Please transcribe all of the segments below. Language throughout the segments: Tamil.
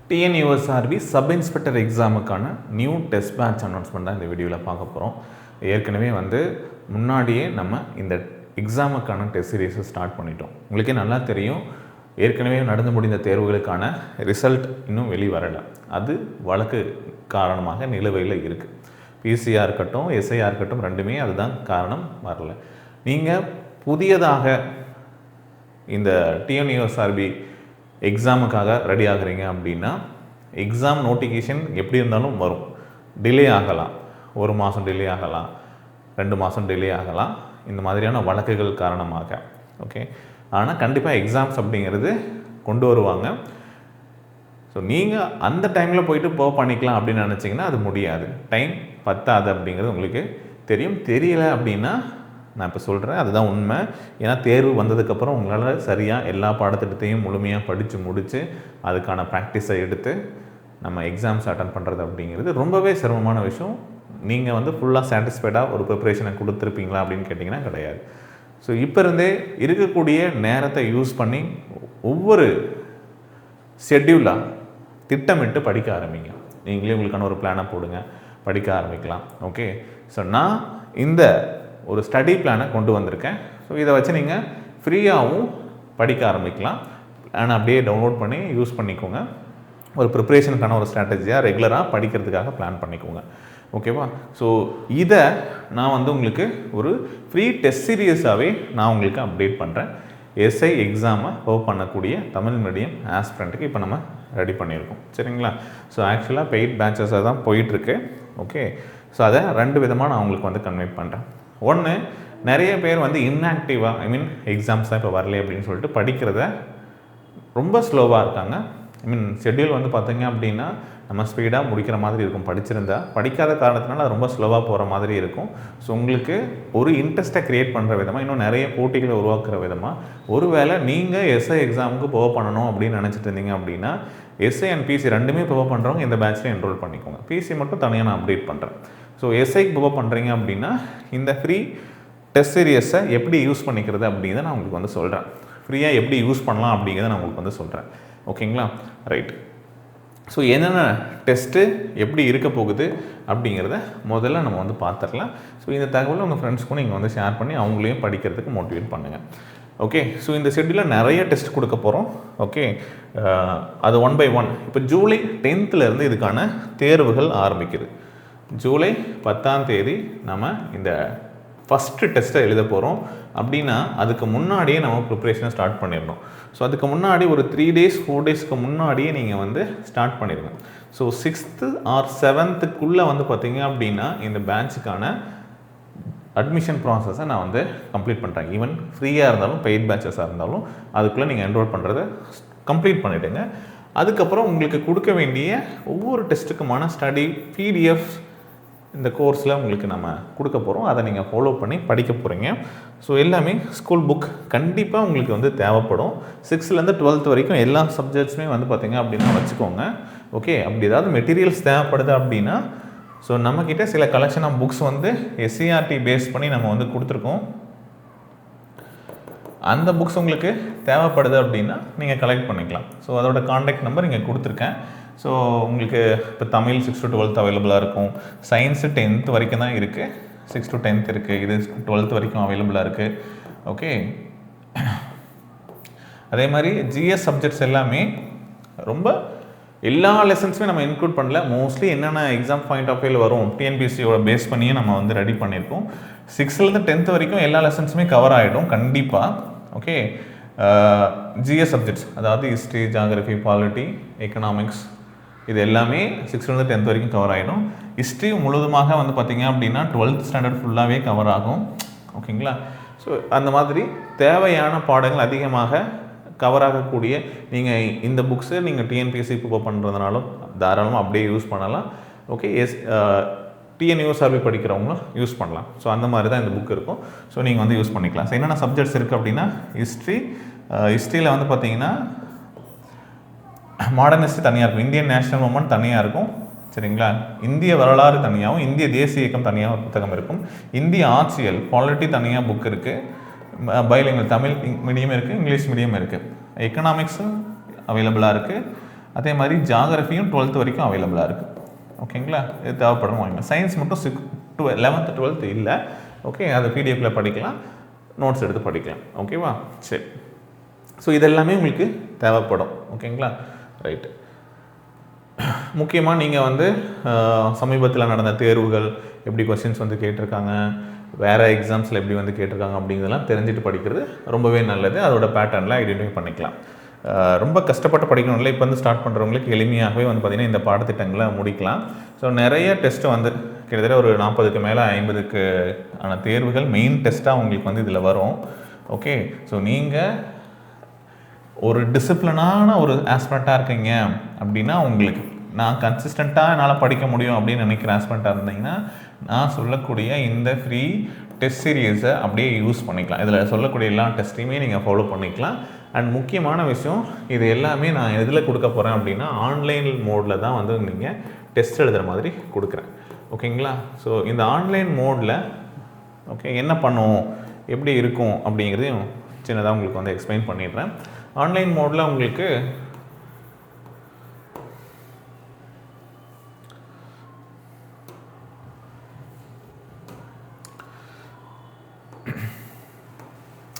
டிஎன்யூஎஸ்ஆர்பி சப் இன்ஸ்பெக்டர் எக்ஸாமுக்கான நியூ டெஸ்ட் பேட்ச் அனௌன்ஸ்மெண்ட் தான் இந்த வீடியோவில் பார்க்க போகிறோம். ஏற்கனவே முன்னாடியே நம்ம இந்த எக்ஸாமுக்கான டெஸ்ட் சீரீஸை ஸ்டார்ட் பண்ணிட்டோம். உங்களுக்கே நல்லா தெரியும், ஏற்கனவே நடந்து முடிந்த தேர்வுகளுக்கான ரிசல்ட் இன்னும் வெளிவரலை. அது வழக்கு காரணமாக நிலுவையில் இருக்குது. பிசிஆர் இருக்கட்டும், எஸ்ஐஆர் இருக்கட்டும், ரெண்டுமே அதுதான் காரணம், வரல. நீங்கள் புதியதாக இந்த டிஎன்யூஎஸ்ஆர்பி எக்ஸாமுக்காக ரெடி ஆகுறீங்க அப்படின்னா எக்ஸாம் நோட்டிஃபிகேஷன் எப்படி இருந்தாலும் வரும். டிலே ஆகலாம், 1 மாதம் டிலே ஆகலாம், 2 மாதம் டிலே ஆகலாம், இந்த மாதிரியான வழக்குகள் காரணமாக. ஓகே, ஆனால் கண்டிப்பாக எக்ஸாம்ஸ் அப்படிங்கிறது கொண்டு வருவாங்க. ஸோ நீங்கள் அந்த டைமில் போயிட்டு பண்ணிக்கலாம் அப்படின்னு நினச்சிங்கன்னா அது முடியாது, டைம் பத்தாது அப்படிங்கிறது உங்களுக்கு தெரியும். தெரியலை அப்படின்னா நான் இப்போ சொல்கிறேன், அதுதான் உண்மை. ஏன்னா தேர்வு வந்ததுக்கப்புறம் உங்களால் சரியாக எல்லா பாடத்திட்டத்தையும் முழுமையாக படித்து முடித்து அதுக்கான ப்ராக்டிஸை எடுத்து நம்ம எக்ஸாம்ஸ் அட்டன் பண்ணுறது அப்படிங்கிறது ரொம்பவே சிரமமான விஷயம். நீங்கள் ஃபுல்லாக சாட்டிஸ்ஃபைடாக ஒரு ப்ரிப்பரேஷனை கொடுத்துருப்பீங்களா அப்படின்னு கேட்டிங்கன்னா கிடையாது. ஸோ இப்போ இருந்தே இருக்கக்கூடிய நேரத்தை யூஸ் பண்ணி ஒவ்வொரு ஷெட்யூலாக திட்டமிட்டு படிக்க ஆரம்பிங்க. நீங்களே உங்களுக்கான ஒரு பிளானை போடுங்க, படிக்க ஆரம்பிக்கலாம். ஓகே, ஸோ நான் இந்த ஒரு ஸ்டடி பிளானை கொண்டு வந்திருக்கேன். ஸோ இதை வச்சு நீங்கள் ஃப்ரீயாகவும் படிக்க ஆரம்பிக்கலாம். பிளானை அப்படியே டவுன்லோட் பண்ணி யூஸ் பண்ணிக்கோங்க. ஒரு ப்ரிப்ரேஷனுக்கான ஒரு ஸ்ட்ராட்டஜியாக ரெகுலராக படிக்கிறதுக்காக பிளான் பண்ணிக்கோங்க. ஓகேவா? ஸோ இதை நான் உங்களுக்கு ஒரு ஃப்ரீ டெஸ்ட் சீரியஸாகவே நான் உங்களுக்கு அப்டேட் பண்ணுறேன். எஸ்ஐ எக்ஸாமை பண்ணக்கூடிய தமிழ் மீடியம் ஆஸ்பிரண்ட்டுக்கு இப்போ நம்ம ரெடி பண்ணியிருக்கோம். சரிங்களா? ஸோ ஆக்சுவலாக பெய்ட் பேட்சஸாக தான் போயிட்டுருக்கு. ஓகே, ஸோ அதை 2 விதமாக நான் உங்களுக்கு கன்வே பண்ணுறேன். ஒன்று, நிறைய பேர் இன்ஆக்டிவாக எக்ஸாம்ஸ் தான் இப்போ வரல அப்படின்னு சொல்லிட்டு படிக்கிறத ரொம்ப ஸ்லோவாக இருக்காங்க. ஷெட்யூல் பார்த்தீங்க அப்படின்னா நம்ம ஸ்பீடாக முடிக்கிற மாதிரி இருக்கும். படிக்காத காரணத்தினால அது ரொம்ப ஸ்லோவாக போகிற மாதிரி இருக்கும். ஸோ உங்களுக்கு ஒரு இன்ட்ரெஸ்ட்டை க்ரியேட் பண்ணுற விதமாக, இன்னும் நிறைய போட்டிகளை உருவாக்குற விதமாக, ஒருவேளை நீங்கள் எஸ்ஐ எக்ஸாமுக்கு பண்ணணும் அப்படின்னு நினச்சிட்டு இருந்தீங்க அப்படின்னா எஸ்ஐ அண்ட் பிசி ரெண்டுமே பண்ணுறவங்க இந்த பேட்சில் என்ரோல் பண்ணிக்கோங்க. பிசி மட்டும் தனியாக நான் அப்டேட் பண்ணுறேன். ஸோ எஸ்ஐக்கு பண்ணுறீங்க அப்படின்னா இந்த ஃப்ரீ டெஸ்ட் சீரியஸை எப்படி யூஸ் பண்ணிக்கிறது அப்படிங்கிறத நான் உங்களுக்கு சொல்கிறேன். ஃப்ரீயாக எப்படி யூஸ் பண்ணலாம் அப்படிங்கிறத நான் உங்களுக்கு சொல்கிறேன். ஓகேங்களா? ரைட். ஸோ என்னென்ன டெஸ்ட்டு எப்படி இருக்க போகுது அப்படிங்கிறத முதல்ல நம்ம பார்த்துடலாம். ஸோ இந்த தகவலை உங்கள் ஃப்ரெண்ட்ஸ்க்கும் நீங்கள் ஷேர் பண்ணி அவங்களையும் படிக்கிறதுக்கு மோட்டிவேட் பண்ணுங்கள். ஓகே, ஸோ இந்த ஷெட்யூலில் நிறைய டெஸ்ட் கொடுக்க போகிறோம். ஓகே, அது 1 by 1. இப்போ ஜூலை 10th இதுக்கான தேர்வுகள் ஆரம்பிக்குது. ஜூலை 10ஆம் தேதி நம்ம இந்த ஃபஸ்ட்டு டெஸ்ட்டை எழுத போகிறோம். அப்படின்னா அதுக்கு முன்னாடியே நம்ம ப்ரிப்ரேஷனை ஸ்டார்ட் பண்ணிடணும். ஸோ அதுக்கு முன்னாடி ஒரு 3 days 4 daysக்கு முன்னாடியே நீங்கள் ஸ்டார்ட் பண்ணிடுங்க. ஸோ 6th or 7th பார்த்தீங்க அப்படின்னா இந்த பேட்சுக்கான அட்மிஷன் ப்ராசஸை நான் கம்ப்ளீட் பண்ணுறேன். ஈவன் ஃப்ரீயாக இருந்தாலும் பெய்ட் பேட்சஸாக இருந்தாலும் அதுக்குள்ளே நீங்கள் என்ரோல் பண்ணுறதை கம்ப்ளீட் பண்ணிவிடுங்க. அதுக்கப்புறம் உங்களுக்கு கொடுக்க வேண்டிய ஒவ்வொரு டெஸ்ட்டுக்குமான ஸ்டடி பிடிஎஃப் இந்த கோர்ஸில் உங்களுக்கு நம்ம கொடுக்க போகிறோம். அதை நீங்கள் ஃபாலோ பண்ணி படிக்க போகிறீங்க. ஸோ எல்லாமே ஸ்கூல் புக் கண்டிப்பாக உங்களுக்கு தேவைப்படும். 6th to 12th வரைக்கும் எல்லா சப்ஜெக்ட்ஸுமே பார்த்தீங்க அப்படின்னா வச்சுக்கோங்க. ஓகே, அப்படி ஏதாவது மெட்டீரியல்ஸ் தேவைப்படுது அப்படின்னா ஸோ நம்மக்கிட்ட சில collection of books SCERT base பண்ணி நம்ம கொடுத்துருக்கோம். அந்த புக்ஸ் உங்களுக்கு தேவைப்படுது அப்படின்னா நீங்கள் கலெக்ட் பண்ணிக்கலாம். ஸோ அதோட கான்டாக்ட் நம்பர் இங்கே கொடுத்துருக்கேன். ஸோ உங்களுக்கு இப்போ தமிழ் 6th to 12th அவைலபிளாக இருக்கும். சயின்ஸு 10th வரைக்கும் தான் இருக்குது, 6th to 10th இருக்குது. இது 12th வரைக்கும் அவைலபிளாக இருக்குது. ஓகே, அதே மாதிரி ஜிஎஸ் சப்ஜெக்ட்ஸ் எல்லாமே ரொம்ப எல்லா லெசன்ஸுமே நம்ம இன்க்ளூட் பண்ணல. மோஸ்ட்லி என்னென்ன எக்ஸாம் பாயிண்ட் ஆஃப் வியூவில் வரும் டிஎன்பிஎஸ்சியோட பேஸ் பண்ணியே நம்ம ரெடி பண்ணியிருக்கோம். 6th to 10th வரைக்கும் எல்லா லெசன்ஸுமே கவர் ஆகிடும் கண்டிப்பாக. ஓகே, ஜிஎஸ் சப்ஜெக்ட்ஸ் அதாவது ஹிஸ்ட்ரி, ஜியாகிரஃபி, பாலிட்டி, எக்கனாமிக்ஸ் இது எல்லாமே 6th to 10th வரைக்கும் கவர் ஆகிடும். ஹிஸ்ட்ரி முழுவதுமாக பார்த்தீங்க அப்படின்னா 12th standard ஃபுல்லாகவே கவர் ஆகும். ஓகேங்களா? ஸோ அந்த மாதிரி தேவையான பாடங்கள் அதிகமாக கவர் ஆகக்கூடிய நீங்கள் இந்த புக்ஸை நீங்கள் டிஎன்பிஎஸ்சி ப்ரிப்பேர் பண்ணுறதுனாலும் தாராளமாக அப்படியே யூஸ் பண்ணலாம். ஓகே, டிஎன்யூஎஸ்ஆர்பி படிக்கிறவங்களும் யூஸ் பண்ணலாம். ஸோ அந்த மாதிரி தான் இந்த புக் இருக்கும். ஸோ நீங்கள் யூஸ் பண்ணிக்கலாம். ஸோ என்னென்ன சப்ஜெக்ட்ஸ் இருக்குது அப்படின்னா ஹிஸ்ட்ரியில் பார்த்தீங்கன்னா மாடர்ன் ஹிஸ்ட்ரி தனியாக இருக்கும், இந்தியன் நேஷனல் மூமெண்ட் தனியாக இருக்கும். சரிங்களா? இந்திய வரலாறு தனியாகவும் இந்திய தேசிய இயக்கம் தனியாக புத்தகம் இருக்கும். இந்திய ஆட்சியல் பாலிட்டி தனியாக புக் இருக்குது. பைலிங்குவல் தமிழ் மீடியம் இருக்குது, இங்கிலீஷ் மீடியம் இருக்குது. எக்கனாமிக்ஸும் அவைலபிளாக இருக்குது. அதே மாதிரி ஜியாகிரஃபியும் 12th வரைக்கும் அவைலபிளாக இருக்குது. ஓகேங்களா, இது தேவைப்படும் வாங்கிக்கலாம். சயின்ஸ் மட்டும் 11th 12th இல்லை. ஓகே, அது பிடிஎஃப்பில் படிக்கலாம், நோட்ஸ் எடுத்து படிக்கலாம். ஓகேவா, சரி. ஸோ இதெல்லாமே உங்களுக்கு தேவைப்படும். ஓகேங்களா, ரைட்டு. முக்கியமாக நீங்கள் வந்து சமீபத்தில் நடந்த தேர்வுகள் எப்படி கொஸ்டின்ஸ் வந்து கேட்டிருக்காங்க, வேறு எக்ஸாம்ஸில் எப்படி வந்து கேட்டிருக்காங்க அப்படிங்கிறதெல்லாம் தெரிஞ்சுட்டு படிக்கிறது ரொம்பவே நல்லது. அதோட பேட்டர்னில் ஐடென்டிஃபை பண்ணிக்கலாம். ரொம்ப கஷ்டப்பட்டு படிக்கணும்ல, இப்போ வந்து ஸ்டார்ட் பண்ணுறவங்களுக்கு எளிமையாகவே வந்து பார்த்திங்கன்னா இந்த பாடத்திட்டங்களை முடிக்கலாம். ஸோ நிறைய டெஸ்ட்டு வந்து கிட்டத்தட்ட ஒரு 40க்கு மேலே 50க்கு ஆன தேர்வுகள் மெயின் டெஸ்ட்டாக உங்களுக்கு வந்து இதில் வரும். ஓகே, ஸோ நீங்கள் ஒரு டிசிப்ளினான ஒரு ஆஸ்பிரண்ட்டாக இருக்கீங்க அப்படின்னா, உங்களுக்கு நான் கன்சிஸ்டண்ட்டாக என்னால் படிக்க முடியும் அப்படின்னு நினைக்கிற ஆஸ்பிரண்ட்டாக இருந்தீங்கன்னா, நான் சொல்லக்கூடிய இந்த ஃப்ரீ டெஸ்ட் சீரீஸை அப்படியே யூஸ் பண்ணிக்கலாம். இதில் சொல்லக்கூடிய எல்லா டெஸ்ட்டையுமே நீங்கள் ஃபாலோ பண்ணிக்கலாம். அண்ட் முக்கியமான விஷயம், இது எல்லாமே நான் எதில் கொடுக்க போகிறேன் அப்படின்னா, ஆன்லைன் மோடில் தான் வந்து நீங்கள் டெஸ்ட் எழுதுகிற மாதிரி கொடுக்குறேன். ஓகேங்களா, ஸோ இந்த ஆன்லைன் மோடில் ஓகே என்ன பண்ணுவோம், எப்படி இருக்கும் அப்படிங்கிறதையும் சின்னதாக உங்களுக்கு வந்து எக்ஸ்பிளைன் பண்ணிடுறேன். ஆன்லைன் மோடில் உங்களுக்கு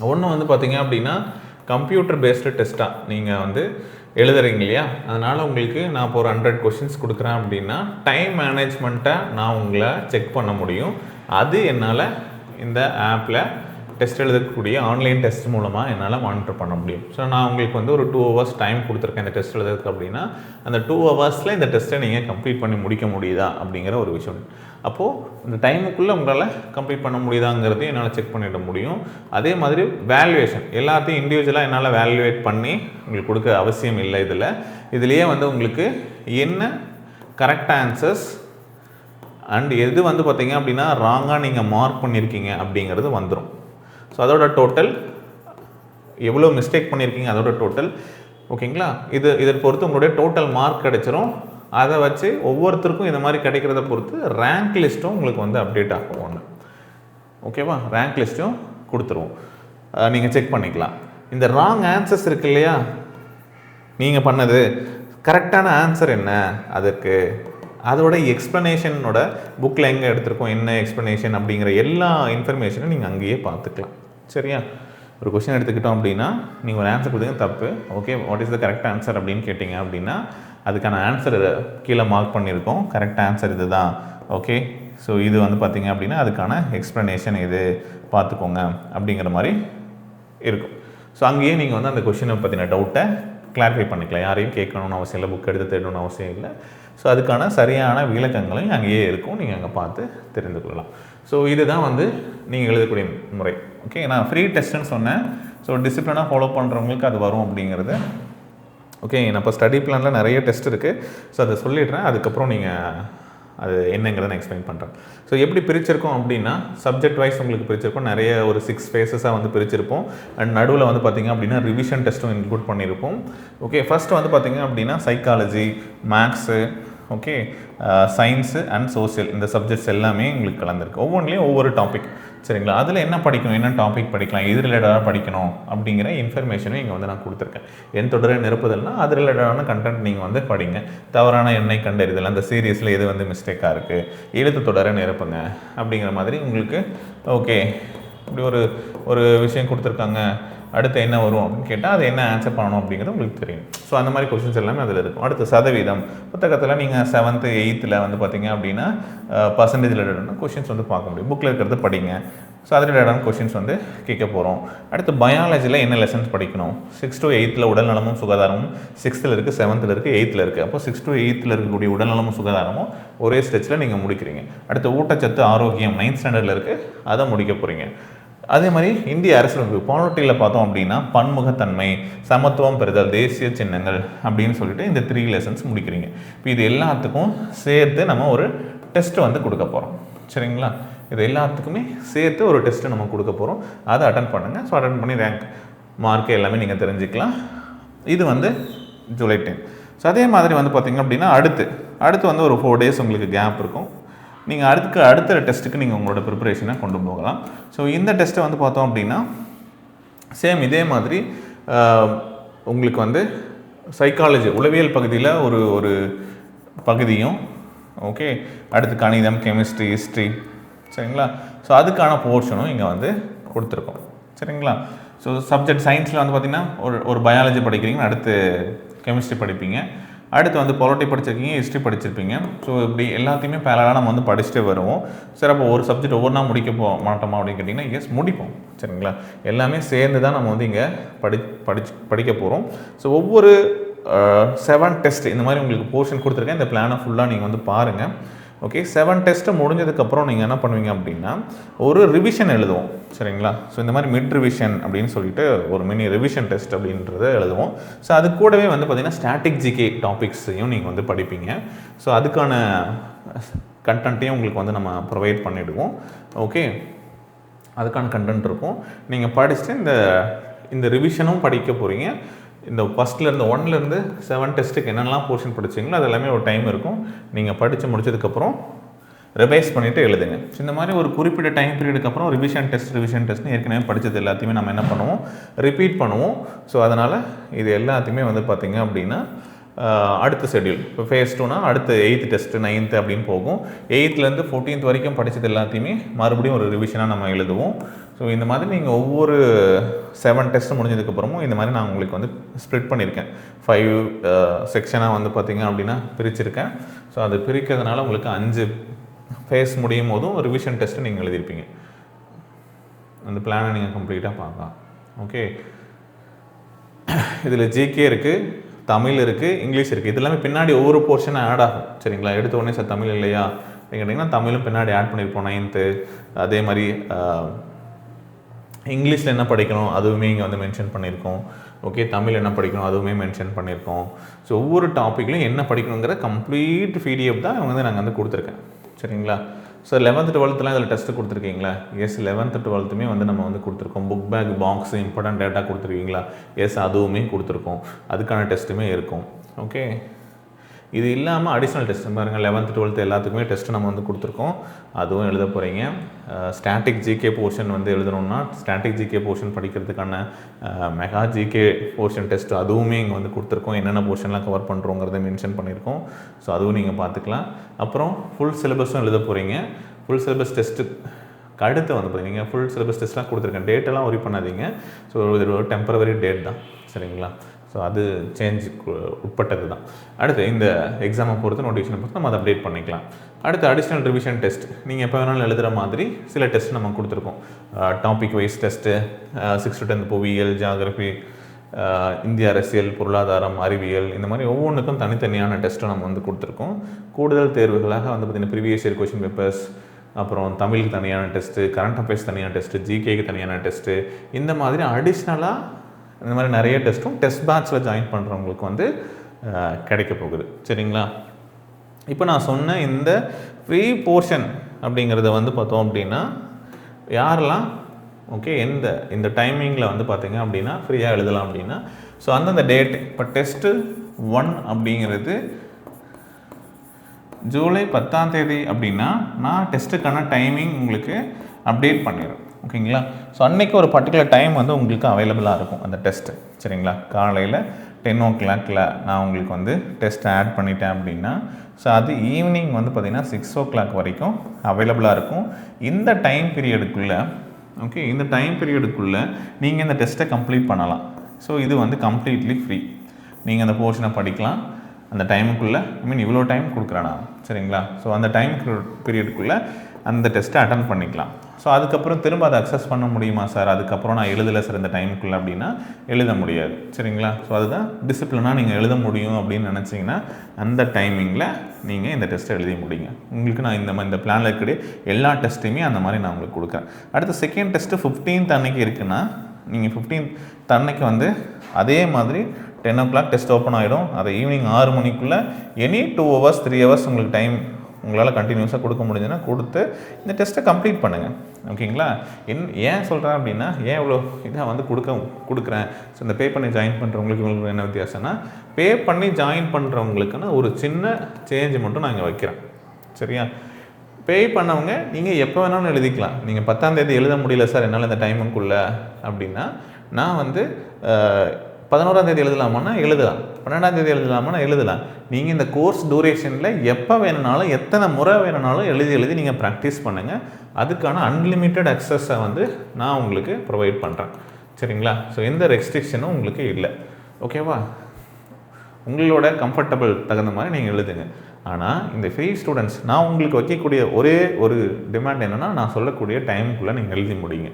ஒன்று வந்து பார்த்திங்க அப்படின்னா, கம்ப்யூட்டர் பேஸ்டு டெஸ்ட்டாக நீங்கள் வந்து எழுதுறீங்க இல்லையா, அதனால் உங்களுக்கு நான் இப்போ ஒரு 100 கொஷின்ஸ் கொடுக்குறேன் அப்படின்னா, டைம் மேனேஜ்மெண்ட்டை நான் உங்களை செக் பண்ண முடியும். அது என்னால் இந்த ஆப்பில் டெஸ்ட் எழுதக்கூடிய ஆன்லைன் டெஸ்ட் மூலமாக என்னால் மானிட்டர் பண்ண முடியும். ஸோ நான் உங்களுக்கு வந்து ஒரு 2 hours டைம் கொடுத்துருக்கேன் இந்த டெஸ்ட் எழுதுறதுக்கு அப்படின்னா, அந்த 2 hours இந்த டெஸ்ட்டை நீங்கள் கம்ப்ளீட் பண்ணி முடிக்க முடியுதா அப்படிங்கிற ஒரு விஷயம். அப்போது இந்த டைமுக்குள்ளே உங்களால் கம்ப்ளீட் பண்ண முடியுதாங்கிறதையும் என்னால் செக் பண்ணிட முடியும். அதே மாதிரி வேல்யூவேஷன் எல்லாத்தையும் இண்டிவிஜுவலாக என்னால் வேல்யூவேட் பண்ணி உங்களுக்கு கொடுக்க அவசியம் இல்லை. இதுலேயே வந்து உங்களுக்கு என்ன கரெக்ட் ஆன்சர்ஸ் அண்ட் எது வந்து பார்த்திங்க அப்படின்னா ராங்காக நீங்கள் மார்க் பண்ணியிருக்கீங்க அப்படிங்கிறது வந்துடும். ஸோ அதோட டோட்டல் எவ்வளோ மிஸ்டேக் பண்ணியிருக்கீங்க அதோட டோட்டல். ஓகேங்களா, இதை பொறுத்து உங்களுடைய டோட்டல் மார்க் கிடச்சிரும். அதை வச்சு ஒவ்வொருத்தருக்கும் இந்த மாதிரி கிடைக்கிறத பொறுத்து ரேங்க் லிஸ்ட்டும் உங்களுக்கு வந்து அப்டேட் ஆகும் ஒன்று. ஓகேவா, ரேங்க் லிஸ்ட்டும் கொடுத்துருவோம், நீங்கள் செக் பண்ணிக்கலாம். இந்த ராங் ஆன்சர்ஸ் இருக்கு இல்லையா, நீங்கள் பண்ணது கரெக்டான ஆன்சர் என்ன, அதுக்கு அதோட எக்ஸ்ப்ளனேஷனோட புக்கில் எங்கே எடுத்திருக்கோம், என்ன எக்ஸ்ப்ளனேஷன் அப்படிங்கிற எல்லா இன்ஃபர்மேஷனும் நீங்கள் அங்கேயே பார்த்துக்கலாம். சரியா, ஒரு கொஸ்டின் எடுத்துக்கிட்டோம் அப்படின்னா, நீங்கள் ஒரு ஆன்சர் கொடுத்தீங்க தப்பு, okay what is the correct answer அப்படின்னு கேட்டிங்க அப்படின்னா, அதுக்கான ஆன்சர் கீழே மார்க் பண்ணியிருக்கோம், கரெக்ட் ஆன்சர் இது தான். ஓகே, ஸோ இது வந்து பார்த்திங்க அப்படின்னா அதுக்கான எக்ஸ்ப்ளனேஷன் இது பார்த்துக்கோங்க அப்படிங்கிற மாதிரி இருக்கும். ஸோ அங்கேயே நீங்கள் வந்து அந்த கொஷினை பற்றின டவுட்டை கிளாரிஃபை பண்ணிக்கலாம். யாரையும் கேட்கணும்னு அவசியம் இல்லை, புக் எடுத்து தேடணும்னு அவசியம் இல்லை. ஸோ அதுக்கான சரியான விளக்கங்களையும் அங்கேயே இருக்கும், நீங்கள் அங்கே பார்த்து தெரிந்து கொள்ளலாம். ஸோ இதுதான் வந்து நீங்கள் எழுதக்கூடிய முறை. ஓகே, நான் ஃப்ரீ டெஸ்ட்டுன்னு சொன்னேன். ஸோ டிசிப்ளினாக ஃபாலோ பண்ணுறவங்களுக்கு அது வரும் அப்படிங்கிறது. ஓகே, நான் இப்போ ஸ்டடி பிளானில் நிறைய டெஸ்ட் இருக்குது. ஸோ அதை சொல்லிடுறேன், அதுக்கப்புறம் நீங்கள் அது என்னங்கிறத நான் எக்ஸ்பிளைன் பண்ணுறேன். ஸோ எப்படி பிரிச்சிருக்கோம் அப்படின்னா, சப்ஜெக்ட் வைஸ் உங்களுக்கு பிரிச்சிருக்கோம், நிறைய ஒரு 6 phases-ஆக வந்து பிரிச்சிருப்போம். அண்ட் நடுவில் வந்து பார்த்திங்க அப்படின்னா ரிவிஷன் டெஸ்ட்டும் இன்க்ளூட் பண்ணியிருப்போம். ஓகே, ஃபஸ்ட்டு வந்து பார்த்திங்க அப்படின்னா psychology, maths, okay, science and social இந்த சப்ஜெக்ட்ஸ் எல்லாமே உங்களுக்கு கலந்துருக்கு. ஒவ்வொன்றிலையும் ஒவ்வொரு டாபிக். சரிங்களா, அதில் என்ன படிக்கணும், என்ன டாபிக் படிக்கலாம், எது ரிலேட்டடாக படிக்கணும் அப்படிங்கிற இன்ஃபர்மேஷனும் இங்கே வந்து நான் கொடுத்துருக்கேன். என் தொடரை நிரப்புதல்னா அது ரிலேட்டடான கண்டென்ட் நீங்கள் வந்து படிங்க. தவறான எண்ணை கண்டறிதல், அந்த சீரியஸில் எது வந்து மிஸ்டேக்காக இருக்குது, எழுத்து தொடரை நிரப்புங்க அப்படிங்கிற மாதிரி உங்களுக்கு. ஓகே, இப்படி ஒரு விஷயம் கொடுத்துருக்காங்க, அடுத்து என்ன வரும் அப்படின்னு கேட்டால் அது என்ன ஆன்சர் பண்ணணும் அப்படிங்கிறது உங்களுக்கு தெரியும். ஸோ அந்த மாதிரி கொஷின்ஸ் எல்லாமே அதில் இருக்கும். அடுத்து சதவீதம், புத்தகத்தில் நீங்கள் 7th 8th வந்து பார்த்தீங்க அப்படின்னா பர்சன்டேஜ் ரிலேட்டடான கொஷின்ஸ் வந்து பார்க்க முடியும். புக்கில் இருக்கிறது படிங்க. ஸோ அது ரிலேட்டடான கொஷின்ஸ் வந்து கேட்க போகிறோம். அடுத்து பயாலஜியில் என்ன லெசன்ஸ் படிக்கணும், 6 to 8th உடல் நலமும் சுகாதாரமும் 6th இருக்குது, 7th இருக்குது, 8th இருக்குது. அப்போ 6 to 8th இருக்கக்கூடிய உடல் நலமும் சுகாதாரமும் ஒரே ஸ்டெச்சில் நீங்கள் முடிக்கிறீங்க. அடுத்து ஊட்டச்சத்து ஆரோக்கியம் 9th standard இருக்குது, அதை முடிக்க போகிறீங்க. அதே மாதிரி இந்திய அரசியலமைப்பு பாலிட்டியில் பார்த்தோம் அப்படின்னா பன்முகத்தன்மை, சமத்துவம் பெறுதல், தேசிய சின்னங்கள் அப்படின்னு சொல்லிட்டு இந்த 3 lessons முடிக்கிறீங்க. இப்போ இது எல்லாத்துக்கும் சேர்த்து நம்ம ஒரு டெஸ்ட் வந்து கொடுக்க போகிறோம். சரிங்களா, இது எல்லாத்துக்குமே சேர்த்து ஒரு டெஸ்ட்டு நம்ம கொடுக்க போகிறோம். அதை அட்டன் பண்ணுங்கள். ஸோ அட்டன் பண்ணி ரேங்க் மார்க்கு எல்லாமே நீங்கள் தெரிஞ்சுக்கலாம். இது வந்து ஜூலை 10. ஸோ அதே மாதிரி வந்து பார்த்திங்க அப்படின்னா அடுத்து வந்து ஒரு 4 days உங்களுக்கு கேப் இருக்கும். நீங்கள் அடுத்த டெஸ்ட்டுக்கு நீங்கள் உங்களோட ப்ரிப்பரேஷனை கொண்டு போகலாம். ஸோ இந்த டெஸ்ட்டை வந்து பார்த்தோம் அப்படின்னா சேம் இதே மாதிரி உங்களுக்கு வந்து சைக்காலஜி உளவியல் பகுதியில் ஒரு ஒரு பகுதியும், ஓகே, அடுத்து கணிதம், கெமிஸ்ட்ரி, ஹிஸ்ட்ரி, சரிங்களா. ஸோ அதுக்கான போர்ஷனும் இங்கே வந்து கொடுத்துருக்கோம், சரிங்களா. ஸோ சப்ஜெக்ட் சயின்ஸில் வந்து பார்த்திங்கன்னா ஒரு பயாலஜி படிக்கிறீங்க, அடுத்து கெமிஸ்ட்ரி படிப்பீங்க, அடுத்து வந்து பொலிட்டி படிச்சிருக்கீங்க, ஹிஸ்ட்ரி படிச்சிருப்பீங்க. ஸோ இப்படி எல்லாத்தையுமே பேரலாக நம்ம வந்து படிச்சுட்டே வருவோம். சரி, அப்போ ஒரு சப்ஜெக்ட் ஒவ்வொன்றா முடிக்க மாட்டோமா அப்படின்னு கேட்டிங்கன்னா எஸ் முடிப்போம், சரிங்களா. எல்லாமே சேர்ந்து தான் நம்ம வந்து இங்கே படிக்க போகிறோம். ஸோ ஒவ்வொரு 7 டெஸ்ட் இந்த மாதிரி உங்களுக்கு போர்ஷன் கொடுத்துருக்கேன். இந்த பிளானை ஃபுல்லாக நீங்கள் வந்து பாருங்கள். ஓகே, 7 டெஸ்ட்டு முடிஞ்சதுக்கப்புறம் நீங்கள் என்ன பண்ணுவீங்க அப்படின்னா ஒரு ரிவிஷன் எழுதுவோம், சரிங்களா. ஸோ இந்த மாதிரி மிட் ரிவிஷன் அப்படின்னு சொல்லிட்டு ஒரு மினி ரிவிஷன் டெஸ்ட் அப்படின்றத எழுதுவோம். ஸோ அது கூடவே வந்து பார்த்திங்கன்னா ஸ்டாட்டிக் ஜிகே டாபிக்ஸையும் நீங்கள் வந்து படிப்பீங்க. ஸோ அதுக்கான கண்டென்ட்டையும் உங்களுக்கு வந்து நம்ம ப்ரொவைட் பண்ணிவிடுவோம். ஓகே, அதுக்கான கண்டென்ட் இருக்கும். நீங்கள் படிச்சுட்டு இந்த ரிவிஷனும் படிக்க போகிறீங்க. இந்த ஃபஸ்ட்லேருந்து 1லேருந்து 7 டெஸ்ட்டுக்கு என்னென்னலாம் போர்ஷன் படிச்சிங்களோ அது எல்லாமே ஒரு டைம் இருக்கும். நீங்கள் படித்து முடிச்சதுக்கப்புறம் ரிவைஸ் பண்ணிவிட்டு எழுதுங்க. ஸோ இந்த மாதிரி ஒரு குறிப்பிட்ட டைம் பீரியடுக்கு அப்புறம் ரிவிஷன் டெஸ்ட்னு ஏற்கனவே படித்தது எல்லாத்தையுமே நம்ம என்ன பண்ணுவோம், ரிப்பீட் பண்ணுவோம். ஸோ அதனால் இது எல்லாத்தையுமே வந்து பார்த்திங்க அப்படின்னா அடுத்த ஷெட்யூல் இப்போ ஃபேஸ் 2னா அடுத்து 8th டெஸ்ட்டு 9th அப்படின்னு போகும். 8th-லேருந்து 14th வரைக்கும் படித்தது எல்லாத்தையுமே மறுபடியும் ஒரு ரிவிஷனாக நம்ம எழுதுவோம். ஸோ இந்த மாதிரி நீங்கள் ஒவ்வொரு 7 டெஸ்ட்டு முடிஞ்சதுக்கப்புறமும் இந்த மாதிரி நான் உங்களுக்கு வந்து ஸ்ப்ளிட் பண்ணியிருக்கேன். 5 செக்ஷனாக வந்து பார்த்திங்க அப்படின்னா பிரிச்சிருக்கேன். ஸோ அது பிரிக்கிறதுனால உங்களுக்கு 5 ஃபேஸ் முடியும் போதும் ரிவிஷன் டெஸ்ட்டு நீங்கள் எழுதியிருப்பீங்க. அந்த பிளானை நீங்கள் கம்ப்ளீட்டாக பார்க்கலாம். ஓகே, இதில் ஜிகே இருக்குது, தமிழ் இருக்குது, இங்கிலீஷ் இருக்குது. இது எல்லாமே பின்னாடி ஒவ்வொரு போர்ஷனாக ஆட் ஆகும், சரிங்களா. எடுத்த உடனே சார் தமிழ் இல்லையா கேட்டிங்கன்னா தமிழும் பின்னாடி ஆட் பண்ணியிருப்போம் 9th. அதே மாதிரி இங்கிலீஷில் என்ன படிக்கணும் அதுவுமே இங்கே வந்து மென்ஷன் பண்ணியிருக்கோம். ஓகே, தமிழ் என்ன படிக்கணும் அதுவுமே மென்ஷன் பண்ணியிருக்கோம். ஸோ ஒவ்வொரு டாப்பிக்லையும் என்ன படிக்கணுங்கிற கம்ப்ளீட் PDF தான் வந்து நாங்கள் வந்து கொடுத்துருக்கேன், சரிங்களா. ஸோ 11th 12thலாம் இதில் டெஸ்ட்டு கொடுத்துருக்கீங்களா? எஸ், 11th 12thமே வந்து நம்ம வந்து கொடுத்துருக்கோம். Book back box important data கொடுத்துருக்கீங்களா? எஸ், அதுவுமே கொடுத்துருக்கோம். அதுக்கான டெஸ்ட்டுமே இருக்கும். ஓகே, இது இல்லாமல் அடிஷ்னல் டெஸ்ட் பாருங்கள், 11th 12th எல்லாத்துக்குமே டெஸ்ட்டு நம்ம வந்து கொடுத்துருக்கோம். அதுவும் எழுத போகிறீங்க. ஸ்டாட்டிக் ஜிகே போர்ஷன் வந்து எழுதணும்னா ஸ்டாட்டிக் ஜிகே போர்ஷன் படிக்கிறதுக்கான மெகா ஜிகே போர்ஷன் டெஸ்ட் அதுவுமே இங்கே வந்து கொடுத்துருக்கோம். என்னென்ன போர்ஷன்லாம் கவர் பண்ணுறோங்கிறத மென்ஷன் பண்ணியிருக்கோம். ஸோ அதுவும் நீங்கள் பார்த்துக்கலாம். அப்புறம் ஃபுல் சிலபஸும் எழுத போகிறீங்க. ஃபுல் சிலபஸ் டெஸ்ட்டு அடுத்து வந்து பார்த்தீங்கன்னா ஃபுல் சிலபஸ் டெஸ்ட்லாம் கொடுத்துருக்கேன். டேட்டெல்லாம் ஒரி பண்ணாதீங்க. ஸோ இது ஒரு டெம்பரவரி டேட் தான், சரிங்களா. ஸோ அது சேஞ்சுக்கு உட்பட்டது தான். அடுத்து இந்த எக்ஸாமை பொறுத்து நோட்டிஃபிகேஷனை பொறுத்து நம்ம அதை அப்டேட் பண்ணிக்கலாம். அடுத்து அடிஷ்னல் ரிவிஷன் டெஸ்ட் நீங்கள் எப்போ வேணாலும் எழுதுகிற மாதிரி சில டெஸ்ட் நம்ம கொடுத்துருக்கோம். Topic wise test, 6th to 10th புவியியல், ஜியாகிரஃபி, இந்திய அரசியல், பொருளாதாரம், அறிவியல், இந்த மாதிரி ஒவ்வொன்றுக்கும் தனித்தனியான டெஸ்ட்டை நம்ம வந்து கொடுத்துருக்கோம். கூடுதல் தேர்வுகளாக வந்து பார்த்திங்கன்னா ப்ரீவியஸ் இயர் கொஷின் பேப்பர்ஸ், அப்புறம் தமிழுக்கு தனியான டெஸ்ட்டு, கரண்ட் அஃபேர்ஸ் தனியான டெஸ்ட்டு, ஜிகேக்கு தனியான டெஸ்ட்டு, இந்த மாதிரி அடிஷ்னலாக இந்த மாதிரி நிறைய டெஸ்ட்டும் டெஸ்ட் பேட்சில் ஜாயின் பண்ணுறவங்களுக்கு வந்து கிடைக்க போகுது, சரிங்களா. இப்போ நான் சொன்ன இந்த ஃப்ரீ போர்ஷன் அப்படிங்கிறத வந்து பார்த்தோம் அப்படின்னா யாரெல்லாம் ஓகே இந்த டைமிங்கில் வந்து பார்த்தீங்க அப்படின்னா ஃப்ரீயாக எழுதலாம் அப்படின்னா ஸோ அந்தந்த டேட் இப்போ டெஸ்ட்டு 1 அப்படிங்கிறது ஜூலை 10ஆம் தேதி அப்படின்னா நான் டெஸ்ட்டுக்கான டைமிங் உங்களுக்கு அப்டேட் பண்ணிடுறேன், ஓகேங்களா. ஸோ அன்றைக்கி ஒரு பர்டிகுலர் டைம் வந்து உங்களுக்கு அவைலபிளாக இருக்கும் அந்த டெஸ்ட்டு, சரிங்களா. காலையில் 10 o'clock நான் உங்களுக்கு வந்து டெஸ்ட் ஆட் பண்ணிட்டேன் அப்படின்னா ஸோ அது ஈவினிங் வந்து பார்த்திங்கன்னா 6 o'clock வரைக்கும் அவைலபிளாக இருக்கும். இந்த டைம் பீரியடுக்குள்ளே ஓகே இந்த டைம் பீரியடுக்குள்ளே நீங்கள் இந்த டெஸ்ட்டை கம்ப்ளீட் பண்ணலாம். ஸோ இது வந்து கம்ப்ளீட்லி ஃப்ரீ. நீங்கள் அந்த போர்ஷனை படிக்கலாம் அந்த டைமுக்குள்ளே. இவ்வளோ டைம் கொடுக்குறேன் நான், சரிங்களா. ஸோ அந்த டைம் பீரியடுக்குள்ளே அந்த டெஸ்ட்டை அட்டன் பண்ணிக்கலாம். ஸோ அதுக்கப்புறம் திரும்ப அதை அக்சஸ் பண்ண முடியுமா சார், அதுக்கப்புறம் நான் எழுதலை சார் இந்த டைமுக்குள்ளே அப்படின்னா எழுத முடியாது, சரிங்களா. ஸோ அதுதான் டிசிப்ளினாக நீங்கள் எழுத முடியும் அப்படின்னு நினச்சிங்கன்னா அந்த டைமிங்கில் நீங்கள் இந்த டெஸ்ட்டை எழுதி முடியுங்க. உங்களுக்கு நான் இந்த பிளானில் இருக்கக்கூடிய எல்லா டெஸ்ட்டையுமே அந்த மாதிரி நான் உங்களுக்கு கொடுக்குறேன். அடுத்து செகண்ட் டெஸ்ட்டு 15th அன்னைக்கு இருக்குன்னா நீங்கள் 15th அன்னைக்கு வந்து அதே மாதிரி 10 o'clock டெஸ்ட் ஓப்பன் ஆகிடும். அதை ஈவினிங் 6 மணிக்குள்ளே எனி 2 hours 3 hours உங்களுக்கு டைம் உங்களால் கண்டினியூஸாக கொடுக்க முடிஞ்சுன்னா கொடுத்து இந்த டெஸ்ட்டை கம்ப்ளீட் பண்ணுங்கள், ஓகேங்களா. ஏன் சொல்கிறேன் அப்படின்னா ஏன் இவ்வளோ இதாக வந்து கொடுக்குறேன். ஸோ இந்த பே பண்ணி ஜாயின் பண்ணுறவங்களுக்கு இவங்களுக்கு என்ன வித்தியாசம்னா பே பண்ணி ஜாயின் பண்ணுறவங்களுக்குன்னா ஒரு சின்ன சேஞ்சு மட்டும் நான் இங்கே வைக்கிறேன், சரியா. பே பண்ணவங்க நீங்கள் எப்போ வேணாலும் எழுதிக்கலாம். நீங்கள் 10ஆம் தேதி எழுத முடியல சார் என்னால் இந்த டைமுக்குள்ளே அப்படின்னா நான் வந்து 11ஆம் தேதி எழுதலாமான்னா எழுதலாம், 12ஆம் தேதி எழுதலாமான்னா எழுதலாம். நீங்கள் இந்த கோர்ஸ் டூரேஷனில் எப்போ வேணுனாலும் எத்தனை முறை வேணுனாலும் எழுதி நீங்கள் ப்ராக்டிஸ் பண்ணுங்கள். அதுக்கான அன்லிமிட்டெட் அக்சஸை வந்து நான் உங்களுக்கு ப்ரொவைட் பண்ணுறேன். சரிங்களா? ஸோ எந்த ரெஸ்ட்ரிக்ஷனும் உங்களுக்கு இல்லை. ஓகேவா? உங்களோட கம்ஃபர்டபுள் தகுந்த மாதிரி நீங்கள் எழுதுங்க. ஆனால் இந்த ஃப்ரீ ஸ்டூடெண்ட்ஸ் நான் உங்களுக்கு வைக்கக்கூடிய ஒரே ஒரு டிமாண்ட் என்னென்னா, நான் சொல்லக்கூடிய டைமுக்குள்ளே நீங்கள் எழுதி முடியுங்க.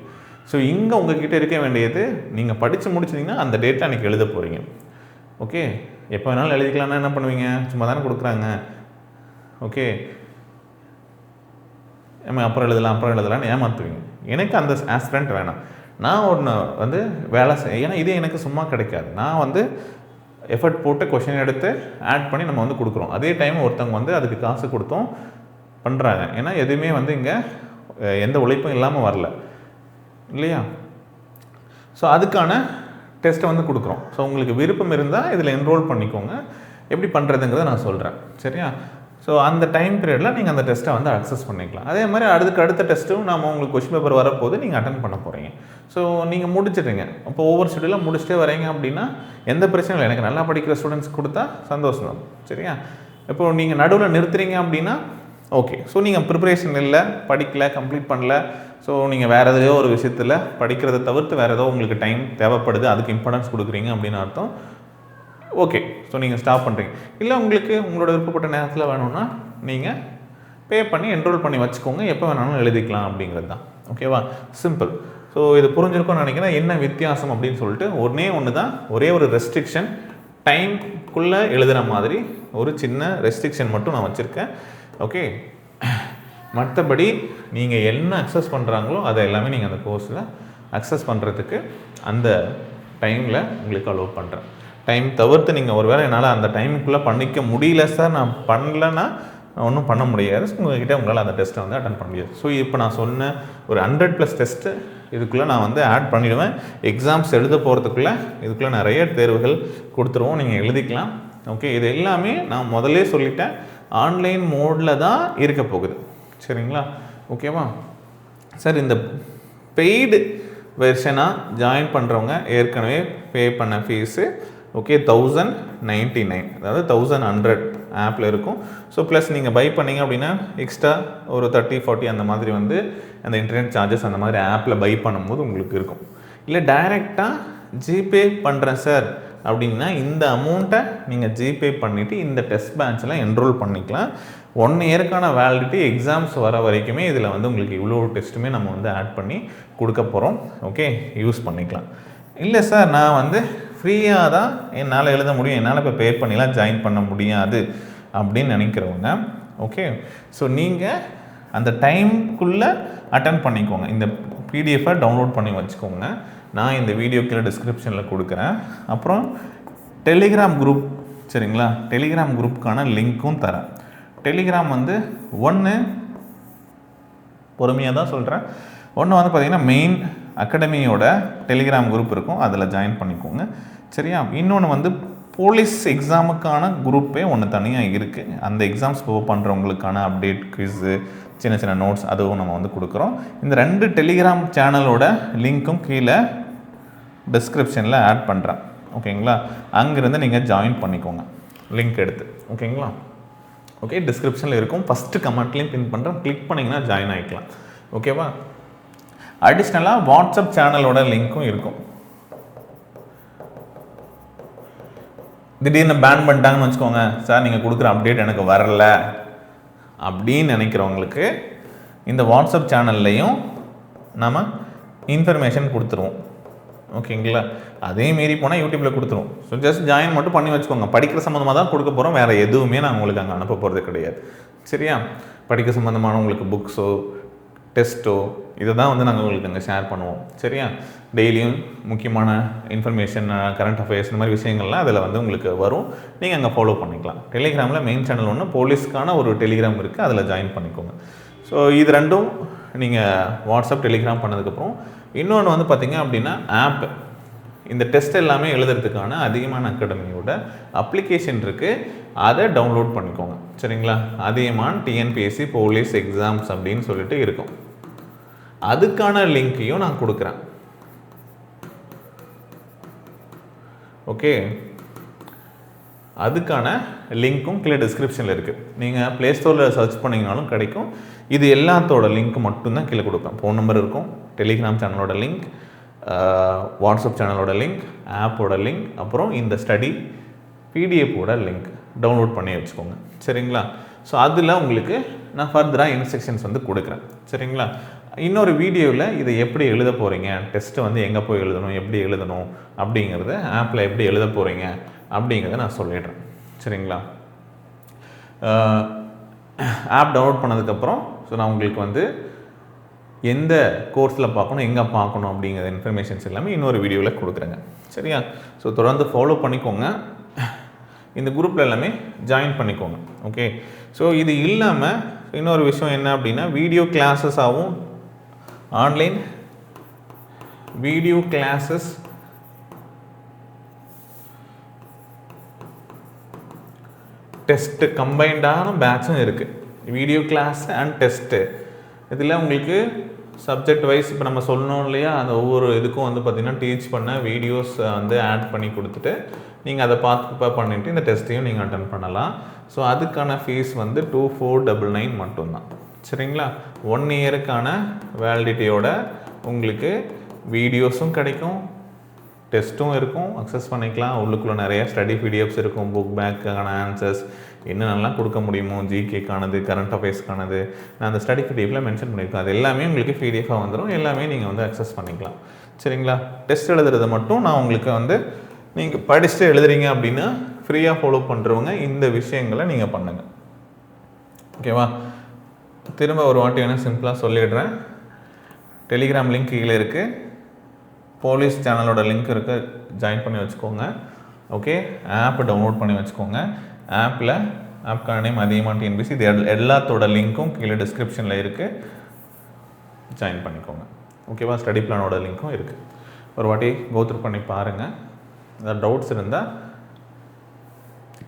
ஸோ இங்கே உங்ககிட்ட இருக்க வேண்டியது, நீங்கள் படித்து முடிச்சிட்டிங்கன்னா அந்த டேட்டை அன்றைக்கி எழுத போகிறீங்க. ஓகே, எப்போ வேணாலும் எழுதிக்கலாம்னா என்ன பண்ணுவீங்க? சும்மா தானே கொடுக்குறாங்க. ஓகே, அப்புறம் எழுதலாம்னு ஏமாற்றுவீங்க. எனக்கு அந்த ஆஸ்பிரண்ட் வேணாம். நான் ஒன்று வந்து வேலை ஏன்னா இது எனக்கு சும்மா கிடைக்காது. நான் வந்து எஃபர்ட் போட்டு கொஷின் எடுத்து ஆட் பண்ணி நம்ம வந்து கொடுக்குறோம். அதே டைம் ஒருத்தவங்க வந்து அதுக்கு காசு கொடுத்தும் பண்ணுறாங்க. ஏன்னா எதுவுமே வந்து இங்கே எந்த உழைப்பும் இல்லாமல் வரல இல்லையா? ஸோ அதுக்கான டெஸ்ட்டை வந்து கொடுக்குறோம். ஸோ உங்களுக்கு விருப்பம் இருந்தால் இதில் என்ரோல் பண்ணிக்கோங்க. எப்படி பண்ணுறதுங்கிறத நான் சொல்கிறேன். சரியா? ஸோ அந்த டைம் பீரியடில் நீங்கள் அந்த டெஸ்ட்டை வந்து அக்சஸ் பண்ணிக்கலாம். அதே மாதிரி அடுத்த டெஸ்ட்டும் நம்ம உங்களுக்கு கொஸ்டின் பேப்பர் வரப்போது நீங்கள் அட்டன் பண்ண போகிறீங்க. ஸோ நீங்கள் முடிச்சிடுங்க. அப்போ ஒவ்வொரு ஷெடியூலாக முடிச்சுட்டே வரீங்க அப்படின்னா எந்த பிரச்சனையும் இல்லை. எனக்கு நல்லா படிக்கிற ஸ்டூடெண்ட்ஸ் கொடுத்தா சந்தோஷம் தான். சரியா? இப்போது நீங்கள் நடுவில் நிறுத்துறீங்க அப்படின்னா ஓகே. ஸோ நீங்கள் ப்ரிப்பரேஷன் இல்லை, படிக்கல, கம்ப்ளீட் பண்ணல, ஸோ நீங்கள் வேறு எதையோ ஒரு விஷயத்தில் படிக்கிறத தவிர்த்து வேறு ஏதோ உங்களுக்கு டைம் தேவைப்படுது, அதுக்கு இம்பார்ட்டன்ஸ் கொடுக்குறீங்க அப்படின்னு அர்த்தம். ஓகே, ஸோ நீங்கள் ஸ்டாப் பண்ணுறீங்க. இல்லை உங்களுக்கு உங்களோட விருப்பப்பட்ட நேரத்தில் வேணும்னா நீங்கள் பே பண்ணி என்ரோல் பண்ணி வச்சுக்கோங்க. எப்போ வேணாலும் எழுதிக்கலாம் அப்படிங்கிறது தான். ஓகேவா? சிம்பிள். ஸோ இது புரிஞ்சிருக்கும்னு நினைக்கிறேன். என்ன வித்தியாசம் அப்படின்னு சொல்லிட்டு ஒன்று தான், ஒரே ஒரு ரெஸ்ட்ரிக்ஷன், டைம்குள்ளே எழுதுகிற மாதிரி ஒரு சின்ன ரெஸ்ட்ரிக்ஷன் மட்டும் நான் வச்சுருக்கேன். ஓகே, மற்றபடி நீங்கள் என்ன அக்சஸ் பண்ணுறாங்களோ அதை எல்லாமே நீங்கள் அந்த கோர்ஸில் அக்சஸ் பண்ணுறதுக்கு அந்த டைமில் உங்களுக்கு அலோவ் பண்ணுறேன். டைம் தவிர்த்து நீங்கள் ஒரு வேளை என்னால் அந்த டைமுக்குள்ளே பண்ணிக்க முடியல சார், நான் பண்ணலைன்னா ஒன்றும் பண்ண முடியாது. உங்கள்கிட்ட உங்களால் அந்த டெஸ்ட்டை வந்து அட்டன் பண்ண முடியாது. ஸோ இப்போ நான் சொன்ன ஒரு 100+ டெஸ்ட்டு இதுக்குள்ளே நான் வந்து ஆட் பண்ணிவிடுவேன். எக்ஸாம்ஸ் எழுத போகிறதுக்குள்ளே இதுக்குள்ளே நிறைய தேர்வுகள் கொடுத்துருவோம், நீங்கள் எழுதிக்கலாம். ஓகே, இது எல்லாமே நான் முதல்லே சொல்லிட்டேன், ஆன்லைன் மோடில் தான் இருக்க போகுது. சரிங்களா? ஓகேவா சார்? இந்த பெய்டு வெர்ஷனாக ஜாயின் பண்ணுறவங்க ஏற்கனவே பே பண்ண ஃபீஸு ஓகே 1099, அதாவது 1100 ஆப்பில் இருக்கும். ஸோ ப்ளஸ் நீங்கள் பை பண்ணிங்க அப்படின்னா எக்ஸ்ட்ரா ஒரு 30-40 அந்த மாதிரி வந்து அந்த இன்டர்நெட் சார்ஜஸ் அந்த மாதிரி ஆப்பில் பை பண்ணும்போது உங்களுக்கு இருக்கும். இல்லை டைரெக்டாக ஜிபே பண்ணுறேன் சார் அப்படின்னா இந்த அமௌண்ட்டை நீங்கள் ஜிபே பண்ணிவிட்டு இந்த டெஸ்ட் பேட்சில் என்ரோல் பண்ணிக்கலாம். 1 இயருக்கான வேலிடிட்டி எக்ஸாம்ஸ் வர வரைக்குமே இதில் வந்து உங்களுக்கு இவ்வளோ டெஸ்ட்டுமே நம்ம வந்து ஆட் பண்ணி கொடுக்க போகிறோம். ஓகே, யூஸ் பண்ணிக்கலாம். இல்லை சார், நான் வந்து ஃப்ரீயாக தான் என்னால் எழுத முடியும், என்னால் இப்போ பே பண்ணிலாம் ஜாயின் பண்ண முடியாது அப்படின்னு நினைக்கிறவங்க, ஓகே, ஸோ நீங்கள் அந்த டைம்குள்ளே அட்டன் பண்ணிக்கோங்க. இந்த பிடிஎஃபை டவுன்லோட் பண்ணி வச்சுக்கோங்க. நான் இந்த வீடியோ கீழே டிஸ்கிரிப்ஷனில் கொடுக்குறேன். அப்புறம் டெலிகிராம் குரூப், சரிங்களா? டெலிகிராம் குரூப்புக்கான லிங்க்கும் தரேன். டெலிகிராம் வந்து பொறுமையாக தான் சொல்கிறேன். ஒன்று வந்து பார்த்திங்கன்னா மெயின் அகாடமியோட டெலிகிராம் குரூப் இருக்கும், அதில் ஜாயின் பண்ணிக்கோங்க. சரியா? இன்னொன்று வந்து போலீஸ் எக்ஸாமுக்கான குரூப்பே ஒன்று தனியாக இருக்குது. அந்த எக்ஸாம்ஸ் ப்ரிப்பேர் பண்ணுறவங்களுக்கான அப்டேட், குவிஸு, சின்ன சின்ன நோட்ஸ் அதுவும் நம்ம வந்து கொடுக்குறோம். இந்த 2 டெலிகிராம் சேனலோட லிங்க்கும் கீழே டிஸ்கிரிப்ஷனில் ஆட் பண்ணுறேன். ஓகேங்களா? அங்கேருந்து நீங்கள் ஜாயின் பண்ணிக்கோங்க லிங்க் எடுத்து. ஓகேங்களா? ஓகே, டிஸ்கிரிப்ஷனில் இருக்கும். ஃபஸ்ட்டு கமெண்ட்லேயும் பின் பண்ணுறேன், கிளிக் பண்ணிங்கன்னா ஜாயின் ஆகிக்கலாம். ஓகேவா? அடிஷ்னலாக வாட்ஸ்அப் சேனலோட லிங்க்கும் இருக்கும். திடீர்னு பேன் பண்ணிட்டாங்கன்னு வச்சுக்கோங்க, சார் நீங்கள் கொடுக்குற அப்டேட் எனக்கு வரல அப்படின்னு நினைக்கிறவங்களுக்கு இந்த வாட்ஸ்அப் சேனல்லையும் நம்ம இன்ஃபர்மேஷன் கொடுத்துருவோம். ஓகேங்களா? அதே மாரி போனால் யூடியூப்பில் கொடுத்துருவோம். ஸோ ஜஸ்ட் ஜாயின் மட்டும் பண்ணி வச்சுக்கோங்க. படிக்கிற சம்மந்தமாக தான் கொடுக்க போகிறோம், வேறு எதுவுமே நான் உங்களுக்கு அங்கே அனுப்ப போகிறது கிடையாது. சரியா? படிக்க சம்மந்தமான உங்களுக்கு புக்ஸோ டெஸ்ட்டோ இதை தான் வந்து நாங்கள் உங்களுக்கு அங்கே ஷேர் பண்ணுவோம். சரியா? டெய்லியும் முக்கியமான இன்ஃபர்மேஷன், கரண்ட் அஃபேர்ஸ் இந்த மாதிரி விஷயங்கள்லாம் அதில் வந்து உங்களுக்கு வரும். நீங்கள் அங்கே ஃபாலோ பண்ணிக்கலாம். டெலிகிராமில் மெயின் சேனல் ஒன்று, போலீஸ்க்கான ஒரு டெலிகிராம் இருக்குது, அதில் ஜாயின் பண்ணிக்கோங்க. ஸோ இது ரெண்டும் நீங்கள் வாட்ஸ்அப் டெலிகிராம் பண்ணதுக்கப்புறம் இன்னொன்று வந்து பார்த்திங்க அப்படின்னா ஆப், இந்த டெஸ்ட் எல்லாமே எழுதுறதுக்கான அதிகமான அகாடமியோட அப்ளிகேஷன் இருக்குது, அதை டவுன்லோட் பண்ணிக்கோங்க. சரிங்களா? அதிகமான டிஎன்பிஎஸ்சி போலீஸ் எக்ஸாம்ஸ் அப்படின்னு சொல்லிட்டு இருக்கும். அதுக்கான லிங்க்கையும் நான் கொடுக்குறேன். ஓகே, அதுக்கான லிங்க்கும் கீழே டிஸ்கிரிப்ஷனில் இருக்குது. நீங்கள் ப்ளே ஸ்டோரில் சர்ச் பண்ணிங்கனாலும் கிடைக்கும். இது எல்லாத்தோட லிங்க் மட்டும்தான் கீழே கொடுப்பேன். ஃபோன் நம்பர் இருக்கும், டெலிகிராம் சேனலோட லிங்க், வாட்ஸ்அப் சேனலோட லிங்க், ஆப்போட லிங்க், அப்புறம் இந்த ஸ்டடி பிடிஎஃபோட லிங்க் டவுன்லோட் பண்ணி வச்சுக்கோங்க. சரிங்களா? ஸோ அதில் உங்களுக்கு நான் ஃபர்தராக இன்ஸ்ட்ரக்ஷன்ஸ் வந்து கொடுக்குறேன். சரிங்களா? இன்னொரு வீடியோவில் இதை எப்படி எழுத போகிறீங்க, டெஸ்ட்டு வந்து எங்கே போய் எழுதணும், எப்படி எழுதணும் அப்படிங்கிறத, ஆப்பில் எப்படி எழுத போகிறீங்க அப்படிங்கிறத நான் சொல்லிடுறேன். சரிங்களா? ஆப் டவுன்லோட் பண்ணதுக்கப்புறம் ஸோ நான் உங்களுக்கு வந்து எந்த கோர்ஸில் பார்க்கணும், எங்கே பார்க்கணும் அப்படிங்கிற இன்ஃபர்மேஷன்ஸ் எல்லாமே இன்னொரு வீடியோவில் கொடுக்குறேங்க. சரியா? ஸோ தொடர்ந்து ஃபாலோ பண்ணிக்கோங்க. இந்த குரூப்பில் எல்லாமே ஜாயின் பண்ணிக்கோங்க. ஓகே, ஸோ இது இல்லாமல் இன்னொரு விஷயம் என்ன அப்படின்னா, வீடியோ கிளாஸஸாகவும் ஆன்லைன் வீடியோ கிளாஸஸ் டெஸ்ட்டு கம்பைண்டான பேட்சும் இருக்குது. வீடியோ கிளாஸ் அண்ட் டெஸ்ட்டு இதில் உங்களுக்கு சப்ஜெக்ட் வைஸ் இப்போ நம்ம சொல்லணும் இல்லையா, அந்த ஒவ்வொரு இதுக்கும் வந்து பார்த்திங்கன்னா டீச் பண்ண வீடியோஸ் வந்து ஆட் பண்ணி கொடுத்துட்டு நீங்கள் அதை பார்த்து பண்ணிவிட்டு இந்த டெஸ்ட்டையும் நீங்கள் அட்டன் பண்ணலாம். ஸோ அதுக்கான ஃபீஸ் வந்து 2499 மட்டும்தான். சரிங்களா? 1 இயருக்கான வேலிடிட்டியோட உங்களுக்கு வீடியோஸும் கிடைக்கும், டெஸ்ட்டும் இருக்கும், அக்சஸ் பண்ணிக்கலாம். உள்ளுக்குள்ளே நிறைய ஸ்டடி பிடிஎஃப்ஸ் இருக்கும், புக் பேக்கான ஆன்சர்ஸ் என்னென்னலாம் கொடுக்க முடியுமோ, ஜிகேக்கானது, கரண்ட் அஃபேர்ஸ்க்கானது, நான் அந்த ஸ்டடி பிடிஎஃபில் மென்ஷன் பண்ணியிருக்கேன். அது எல்லாமே உங்களுக்கு பிடிஎஃபாக வந்துடும், எல்லாமே நீங்கள் வந்து அக்சஸ் பண்ணிக்கலாம். சரிங்களா? டெஸ்ட் எழுதுறது மட்டும் நான் உங்களுக்கு வந்து நீங்கள் படிச்சுட்டு எழுதுறீங்க அப்படின்னா ஃப்ரீயாக ஃபாலோ பண்ணுறவங்க இந்த விஷயங்களை நீங்கள் பண்ணுங்கள். ஓகேவா? திரும்ப ஒரு வாட்டி வேணால் சிம்பிளாக சொல்லிடுறேன். டெலிகிராம் லிங்க் கீழே இருக்குது, போலீஸ் சேனலோட லிங்க் இருக்குது, ஜாயின் பண்ணி வச்சுக்கோங்க. ஓகே, ஆப் டவுன்லோட் பண்ணி வச்சுக்கோங்க. ஆப்பில் ஆப்கான நேம் அதிகமாக டிஎன்பிசி, இது எல்லாத்தோட லிங்க்கும் கீழே டிஸ்கிரிப்ஷனில் இருக்குது, ஜாயின் பண்ணிக்கோங்க. ஓகேவா? ஸ்டடி பிளானோட லிங்க்கும் இருக்குது. ஒரு வாட்டி கோத்ரூ பண்ணி பாருங்கள். ஏதாவது டவுட்ஸ் இருந்தால்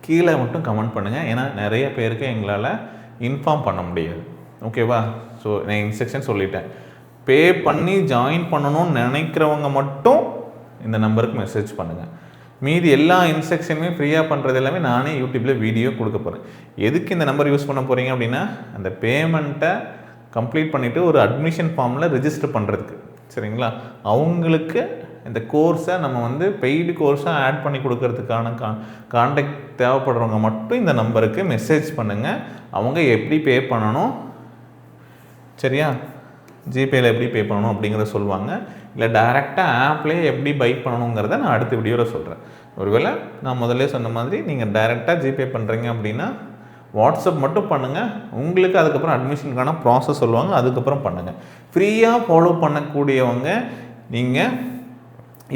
கீழே மட்டும் கமெண்ட் பண்ணுங்கள். ஏன்னா நிறைய பேருக்கு எங்களால் இன்ஃபார்ம் பண்ண முடியாது. ஓகேவா? ஸோ நான் இன்ஸ்ட்ரக்ஷன் சொல்லிட்டேன். பே பண்ணி ஜாயின் பண்ணணும்னு நினைக்கிறவங்க மட்டும் இந்த நம்பருக்கு மெசேஜ் பண்ணுங்கள். மீதி எல்லா இன்ஸ்ட்ரக்ஷனுமே ஃப்ரீயாக பண்ணுறது எல்லாமே நானே யூடியூப்பில் வீடியோ கொடுக்க போகிறேன். எதுக்கு இந்த நம்பர் யூஸ் பண்ண போகிறீங்க அப்படின்னா, அந்த பேமெண்ட்டை கம்ப்ளீட் பண்ணிவிட்டு ஒரு அட்மிஷன் ஃபார்மில் ரிஜிஸ்டர் பண்ணுறதுக்கு. சரிங்களா? அவங்களுக்கு இந்த கோர்ஸை நம்ம வந்து பெய்டு கோர்ஸாக ஆட் பண்ணி கொடுக்கறதுக்கான கான்டாக்ட் தேவைப்படுறவங்க மட்டும் இந்த நம்பருக்கு மெசேஜ் பண்ணுங்கள். அவங்க எப்படி பே பண்ணணும், சரியா, ஜிபேயில் எப்படி பே பண்ணணும் அப்படிங்கிறத சொல்லுவாங்க. இல்லை டைரெக்டாக ஆப்லேயே எப்படி பை பண்ணணுங்கிறத நான் அடுத்த வீடியோவில் சொல்கிறேன். ஒருவேளை நான் முதல்ல சொன்ன மாதிரி நீங்கள் டைரெக்டாக ஜிபே பண்ணுறீங்க அப்படின்னா வாட்ஸ்அப் மட்டும் பண்ணுங்கள். உங்களுக்கு அதுக்கப்புறம் அட்மிஷனுக்கான ப்ராசஸ் சொல்லுவாங்க, அதுக்கப்புறம் பண்ணுங்கள். ஃப்ரீயாக ஃபாலோ பண்ணக்கூடியவங்க நீங்கள்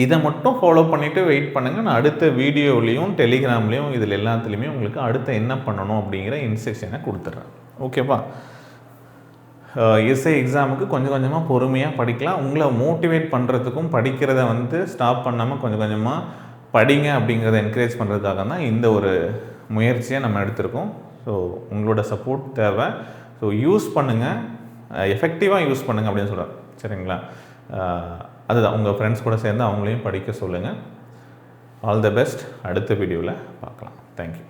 இதை மட்டும் ஃபாலோ பண்ணிவிட்டு வெயிட் பண்ணுங்கள். நான் அடுத்த வீடியோவிலையும் டெலிகிராம்லேயும் இதில் எல்லாத்துலேயுமே உங்களுக்கு அடுத்த என்ன பண்ணணும் அப்படிங்கிற இன்ஸ்ட்ரக்ஷனை கொடுத்துட்றேன். ஓகேவா? எஸ்ஐ எக்ஸாமுக்கு கொஞ்சம் கொஞ்சமாக பொறுமையாக படிக்கலாம். உங்களை மோட்டிவேட் பண்ணுறதுக்கும் படிக்கிறத வந்து ஸ்டாப் பண்ணாமல் கொஞ்சம் கொஞ்சமாக படிங்க அப்படிங்கிறத என்கரேஜ் பண்ணுறதுக்காக தான் இந்த ஒரு முயற்சியை நம்ம எடுத்திருக்கோம். ஸோ உங்களோட சப்போர்ட் தேவை. ஸோ யூஸ் பண்ணுங்கள், எஃபெக்டிவாக யூஸ் பண்ணுங்கள் அப்படின்னு சொல்கிறேன். சரிங்களா? அதுதான், உங்கள் ஃப்ரெண்ட்ஸ் கூட சேர்ந்து அவங்களையும் படிக்க சொல்லுங்கள். All the best. அடுத்த வீடியோவில் பார்க்கலாம். தேங்க்யூ.